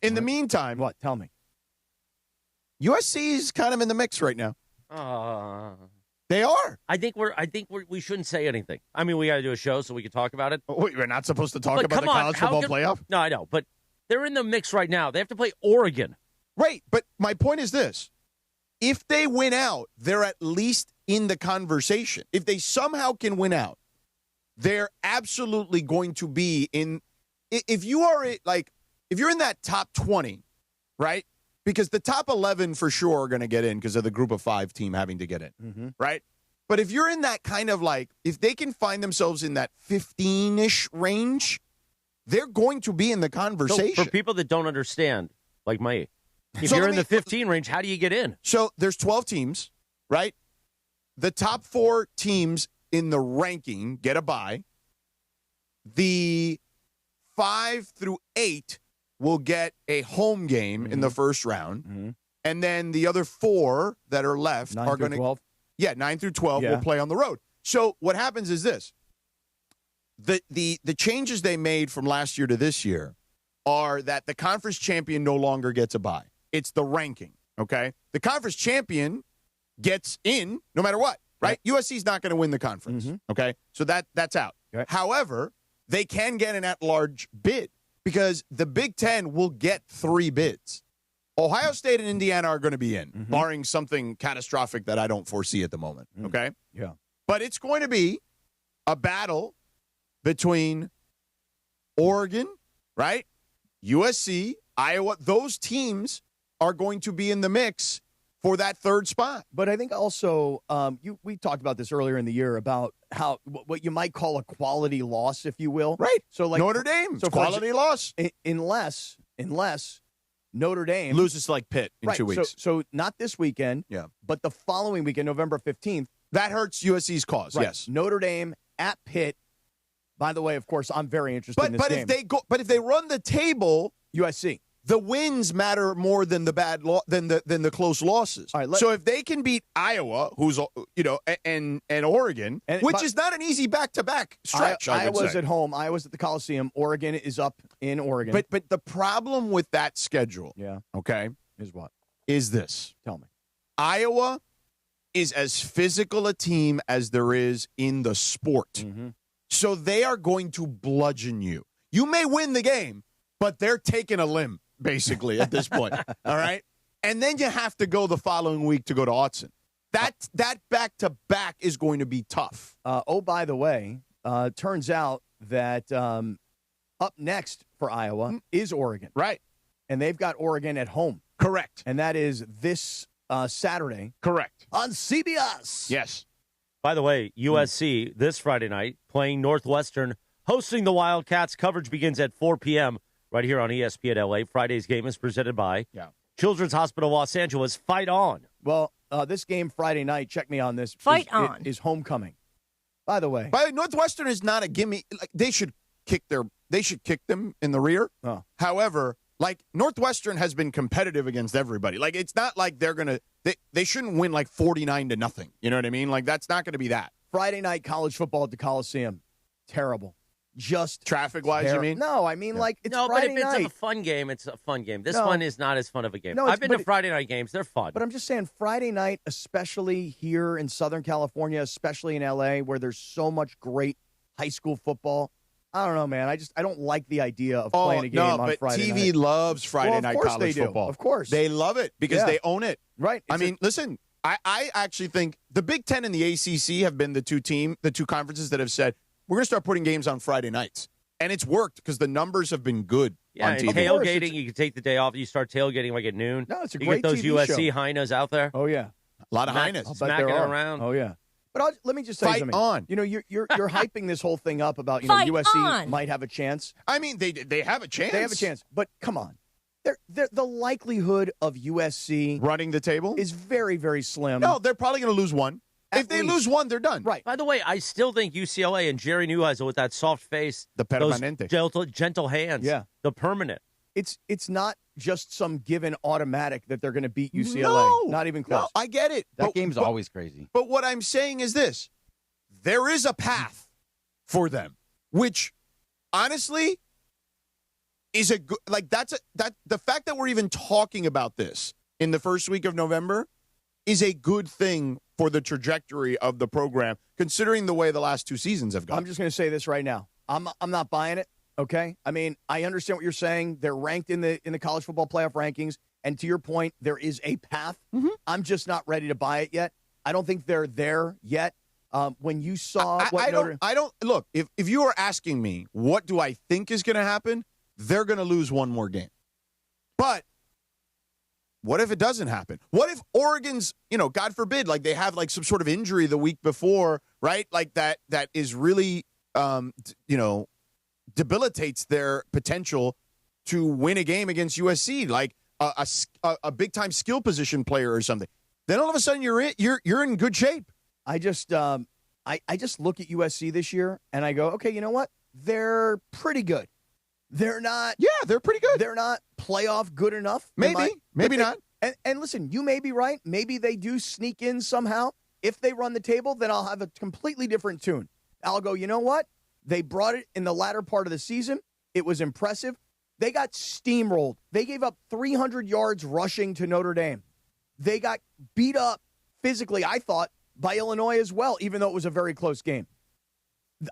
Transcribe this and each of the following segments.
In the meantime, what? Tell me. USC is kind of in the mix right now. They are. I think we shouldn't say anything. I mean, we got to do a show so we can talk about it. Wait, we're not supposed to talk about the college football playoff? No, I know, but they're in the mix right now. They have to play Oregon. Right, but my point is this. If they win out, they're at least in the conversation. If they somehow can win out, they're absolutely going to be in. If you're in that top 20, right? Because the top 11 for sure are going to get in because of the group of 5 team having to get in, right? But if you're in that kind of if they can find themselves in that 15-ish range, they're going to be in the conversation. So for people that don't understand, like me, if you're in the 15 range, how do you get in? So there's 12 teams, right? The top 4 teams in the ranking get a bye. The 5 through 8 will get a home game in the first round. And then the other 4 that are left are going to 12? Yeah, 9 through 12 will play on the road. So what happens is this. The changes they made from last year to this year are that the conference champion no longer gets a bye. It's the ranking, okay? The conference champion gets in no matter what, right? Yep. USC's not going to win the conference, okay? So that's out. Okay. However, they can get an at-large bid because the Big Ten will get 3 bids. Ohio State and Indiana are going to be in, barring something catastrophic that I don't foresee at the moment, okay? Yeah. But it's going to be a battle between Oregon, right? USC, Iowa. Those teams are going to be in the mix for that 3rd spot. But I think also we talked about this earlier in the year about how what you might call a quality loss, if you will. Right. So like Notre Dame, quality loss. Unless Notre Dame loses to Pitt in 2 weeks. So not this weekend, but the following weekend, November 15th. That hurts USC's cause, right. Yes. Notre Dame at Pitt. By the way, of course, I'm very interested in this game. But if they run the table, USC. The wins matter more than the than the close losses. All right, so if they can beat Iowa, who's and Oregon, which is not an easy back-to-back stretch. Iowa's at home. Iowa's at the Coliseum. Oregon is up in Oregon. But the problem with that schedule, okay, is what? Is this? Tell me. Iowa is as physical a team as there is in the sport. So they are going to bludgeon you. You may win the game, but they're taking a limb, basically, at this point. All right? And then you have to go the following week to go to Autzen. That back-to-back is going to be tough. By the way, turns out that up next for Iowa is Oregon. Right. And they've got Oregon at home. Correct. And that is this Saturday. Correct. On CBS. Yes. By the way, USC this Friday night playing Northwestern, hosting the Wildcats. Coverage begins at 4 p.m. right here on ESPN LA. Friday's game is presented by Children's Hospital Los Angeles. Fight on. Well, this game Friday night, check me on this. Is homecoming. By the way. Northwestern is not a gimme. They should kick them in the rear. Oh. However, Northwestern has been competitive against everybody. It's not like they're going to they shouldn't win 49-0. You know what I mean? That's not going to be that. Friday night college football at the Coliseum. Terrible. Just traffic-wise, you mean? No, I mean it's no, Friday but if night. It's a fun game. It's a fun game. This one is not as fun of a game. No, I've been to Friday night games. They're fun. But I'm just saying Friday night, especially here in Southern California, especially in L.A., where there's so much great high school football. I don't know, man. I don't like the idea of playing a game on Friday night. TV loves Friday night college football. Of course. They love it because they own it. Right. Listen, I actually think the Big Ten and the ACC have been the two conferences that have said, we're going to start putting games on Friday nights. And it's worked because the numbers have been good on TV. Tailgating, you can take the day off. You start tailgating at noon. No, it's a great great those TV USC show. Hyenas out there. Oh, yeah. A lot of Hyenas. Smacking around. Oh, yeah. But let me just say Fight something. on. You're hyping this whole thing up about USC might have a chance. I mean, they have a chance. They have a chance. But come on. The likelihood of USC running the table is very, very slim. No, they're probably going to lose one. If they lose one, they're done. Right. By the way, I still think UCLA and Jerry Neuheisel with that soft face, the permanente, those gentle hands, the permanent. It's not just some given automatic that they're going to beat UCLA. No, not even close. No, I get it. That game's always crazy. But what I'm saying is this. There is a path for them, which, honestly, is a good, like, that the fact that we're even talking about this in the first week of November is a good thing for the trajectory of the program, considering the way the last 2 seasons have gone. I'm just going to say this right now. I'm not buying it. Okay, I mean, I understand what you're saying. They're ranked in the college football playoff rankings, and to your point, there is a path. Mm-hmm. I'm just not ready to buy it yet. I don't think they're there yet. When you saw I don't look. If you are asking me what do I think is going to happen, they're going to lose one more game. But what if it doesn't happen? What if Oregon's, God forbid, like they have like some sort of injury the week before, right? Like that is really, debilitates their potential to win a game against USC, like a big time skill position player or something. Then all of a sudden you're in good shape. I just look at USC this year and I go, okay, you know what? They're pretty good. They're not. Yeah, they're pretty good. They're not playoff good enough. Maybe not. And listen, you may be right. Maybe they do sneak in somehow. If they run the table, then I'll have a completely different tune. I'll go, you know what? They brought it in the latter part of the season. It was impressive. They got steamrolled. They gave up 300 yards rushing to Notre Dame. They got beat up physically, I thought, by Illinois as well, even though it was a very close game.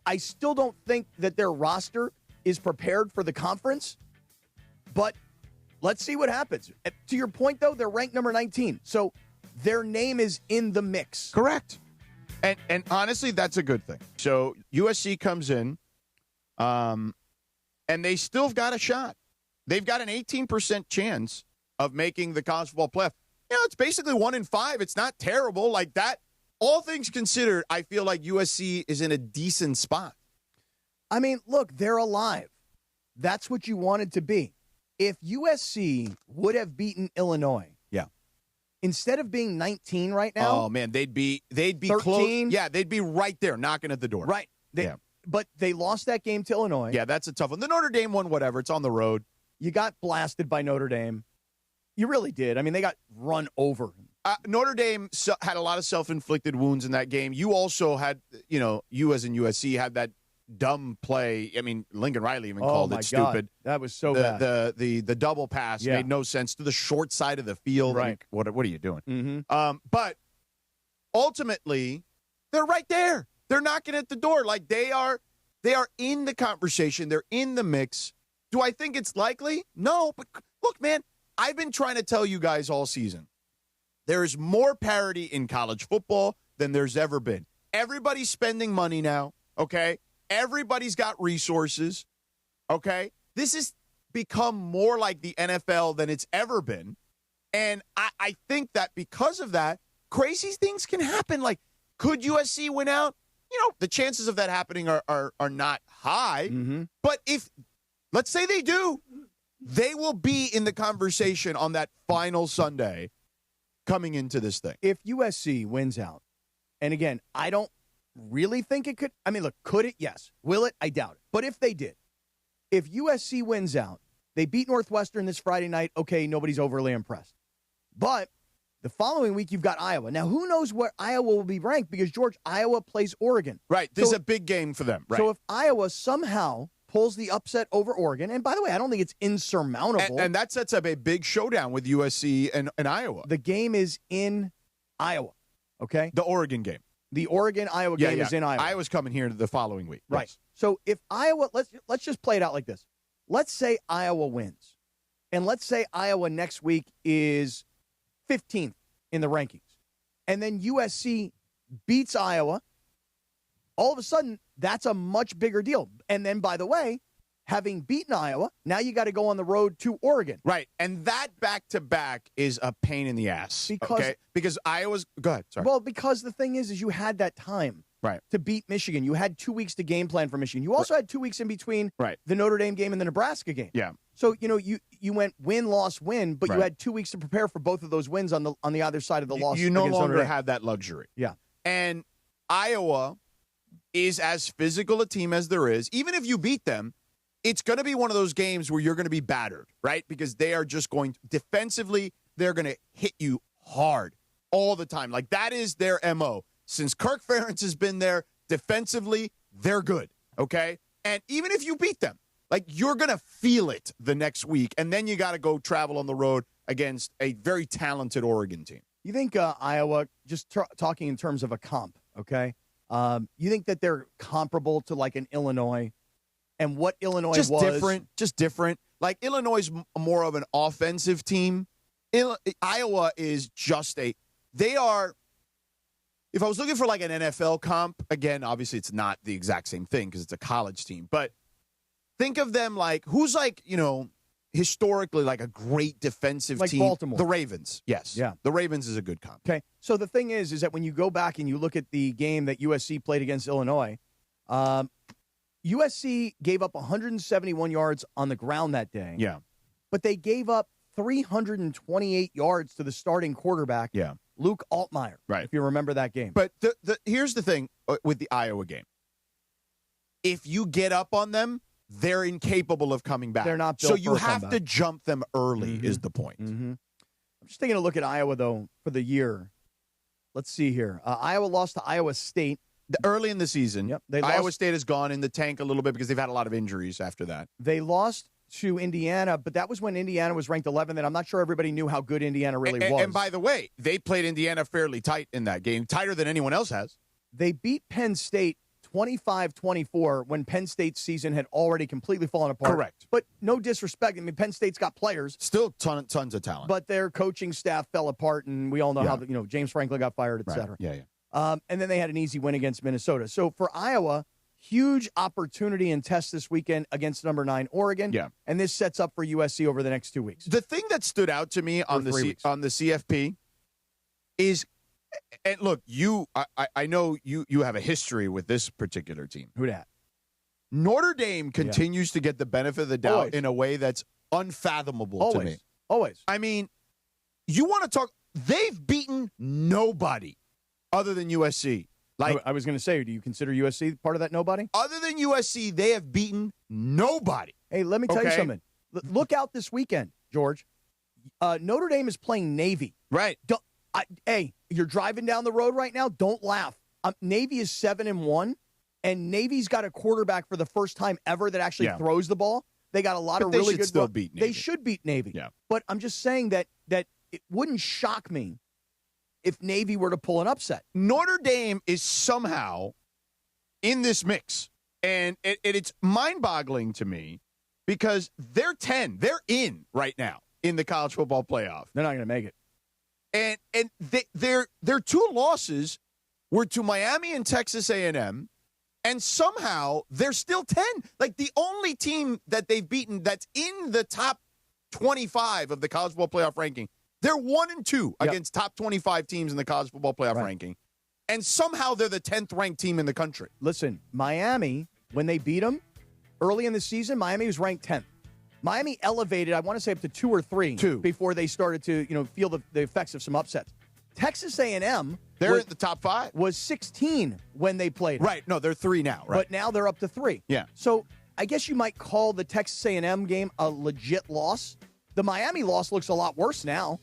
I still don't think that their roster is prepared for the conference, but let's see what happens. To your point, though, they're ranked number 19, so their name is in the mix. Correct. And honestly, that's a good thing. So USC comes in, and they still got a shot. They've got an 18% chance of making the college football playoff. It's basically 1 in 5. It's not terrible like that. All things considered, I feel like USC is in a decent spot. I mean, look, they're alive. That's what you wanted to be. If USC would have beaten Illinois, instead of being 19 right now, oh man, they'd be 13. Close. Yeah, they'd be right there, knocking at the door. Right. But they lost that game to Illinois. Yeah, that's a tough one. The Notre Dame one, whatever. It's on the road. You got blasted by Notre Dame. You really did. I mean, they got run over. Notre Dame had a lot of self-inflicted wounds in that game. You also had, you as in USC had that dumb play. I mean, Lincoln Riley even called it stupid. That was so bad. The double pass made no sense to the short side of the field. Right. What are you doing? Mm-hmm. But ultimately, they're right there. They're knocking at the door. Like they are in the conversation. They're in the mix. Do I think it's likely? No. But look, man, I've been trying to tell you guys all season. There is more parity in college football than there's ever been. Everybody's spending money now, okay? Everybody's got resources, okay? This has become more like the NFL than it's ever been. And I think that because of that, crazy things can happen. Like, could USC win out? The chances of that happening are not high. Mm-hmm. But if, let's say they do, they will be in the conversation on that final Sunday coming into this thing. If USC wins out, and again, I don't really think it could. I mean, look, could it? Yes. Will it? I doubt it. But if they did, if USC wins out, they beat Northwestern this Friday night, okay, nobody's overly impressed. But the following week, you've got Iowa. Now, who knows where Iowa will be ranked because, George, Iowa plays Oregon. Right. This is a big game for them. Right. So if Iowa somehow pulls the upset over Oregon, and by the way, I don't think it's insurmountable. And that sets up a big showdown with USC and Iowa. The game is in Iowa, okay? The Oregon game. The Oregon-Iowa game is in Iowa. Iowa's coming here the following week. Right. Yes. So if Iowa, let's just play it out like this. Let's say Iowa wins, and let's say Iowa next week is 15th in the rankings, and then USC beats Iowa. All of a sudden, that's a much bigger deal. And then, by the way, having beaten Iowa, now you got to go on the road to Oregon. Right. And that back-to-back is a pain in the ass. Because Iowa's – go ahead. Sorry. Well, because the thing is you had that time to beat Michigan. You had 2 weeks to game plan for Michigan. You also had 2 weeks in between the Notre Dame game and the Nebraska game. Yeah. So, you went win, loss, win, but you had 2 weeks to prepare for both of those wins on the other side of the loss. You no longer have that luxury. Yeah. And Iowa is as physical a team as there is. Even if you beat them, it's going to be one of those games where you're going to be battered, right? Because they are just going to, defensively, they're going to hit you hard all the time. Like, that is their MO. Since Kirk Ferentz has been there, defensively, they're good, okay? And even if you beat them, Like, you're going to feel it the next week, and then you got to go travel on the road against a very talented Oregon team. You think Iowa, just talking in terms of a comp, okay? You think that they're comparable to, like, an Illinois, and what Illinois just was? Just different. Like, Illinois is more of an offensive team. Iowa is just they are, if I was looking for, like, an NFL comp, again, obviously it's not the exact same thing because it's a college team, but think of them like, who's like, historically like a great defensive like team? Baltimore. The Ravens, yes. Yeah. The Ravens is a good comp. Okay, so the thing is that when you go back and you look at the game that USC played against Illinois, USC gave up 171 yards on the ground that day. Yeah. But they gave up 328 yards to the starting quarterback, Luke Altmaier, right? If you remember that game. But here's the thing with the Iowa game. If you get up on them, they're incapable of coming back. They're not built so you for a have comeback. to jump them early is the point. Mm-hmm. I'm just taking a look at Iowa, though, for the year. Let's see here. Iowa lost to Iowa State. Early in the season. Yep. Iowa State has gone in the tank a little bit because they've had a lot of injuries after that. They lost to Indiana, but that was when Indiana was ranked 11th, and I'm not sure everybody knew how good Indiana really was. And by the way, they played Indiana fairly tight in that game, tighter than anyone else has. They beat Penn State 25-24 when Penn State's season had already completely fallen apart. Correct. But no disrespect. I mean, Penn State's got players. Still tons of talent. But their coaching staff fell apart, and we all know how James Franklin got fired, et cetera. Yeah. And then they had an easy win against Minnesota. So for Iowa, huge opportunity and test this weekend against number 9 Oregon. Yeah. And this sets up for USC over the next 2 weeks. The thing that stood out to me on the CFP is, and look, I know you have a history with this particular team. Who dat? Notre Dame continues to get the benefit of the doubt Always. in a way that's unfathomable to me. Always. I mean, you want to talk, they've beaten nobody other than USC. Like, I was going to say, do you consider USC part of that nobody? Other than USC, they have beaten nobody. Hey, let me tell you something. Look out this weekend, George. Notre Dame is playing Navy. Right. Hey, you're driving down the road right now. Don't laugh. Navy is 7-1, and Navy's got a quarterback for the first time ever that actually throws the ball. They got a lot of really good. Still beat Navy. They should beat Navy. Yeah. But I'm just saying that it wouldn't shock me if Navy were to pull an upset. Notre Dame is somehow in this mix, and it's mind-boggling to me because they're 10. They're in right now in the college football playoff. They're not going to make it. And their 2 losses were to Miami and Texas A&M, and somehow they're still 10. Like, the only team that they've beaten that's in the top 25 of the college football playoff ranking, they're 1-2 against top 25 teams in the college football playoff ranking. And somehow they're the 10th ranked team in the country. Listen, Miami, when they beat them early in the season, Miami was ranked 10th. Miami elevated, I want to say, up to 2 or 3 before they started to, feel the effects of some upsets. Texas A&M, they're in the top 5. Was 16 when they played. Right. No, they're 3 now. Right. But now they're up to 3. Yeah. So I guess you might call the Texas A&M game a legit loss. The Miami loss looks a lot worse now.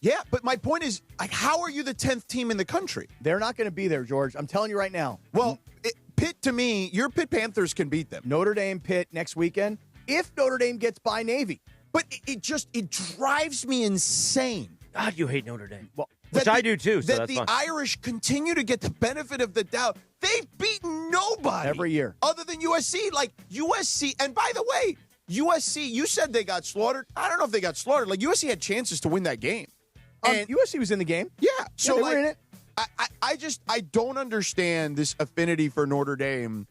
Yeah, but my point is, like, how are you the 10th team in the country? They're not going to be there, George. I'm telling you right now. Well, Pitt, to me, your Pitt Panthers can beat them. Notre Dame, Pitt next weekend, if Notre Dame gets by Navy. But it drives me insane. God, you hate Notre Dame. Well, which I do, too. So that that's the fine. Irish continue to get the benefit of the doubt. They've beaten nobody. Every year. Other than USC. Like, USC, and by the way, USC, you said they got slaughtered. I don't know if they got slaughtered. Like, USC had chances to win that game. And USC was in the game. Yeah. So, they were in it. I don't understand this affinity for Notre Dame.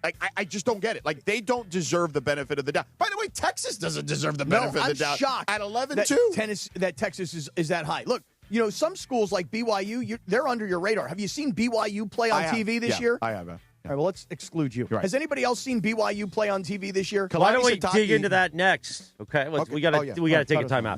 Like, I just don't get it. Like, they don't deserve the benefit of the doubt. By the way, Texas doesn't deserve the benefit of the doubt. I'm shocked at 11-2. That Texas is that high. Look, some schools like BYU, they're under your radar. Have you seen BYU play on TV this year? I have. All right, well, let's exclude you. Right. Has anybody else seen BYU play on TV this year? Why don't we dig into that next? Okay, we got to take a timeout.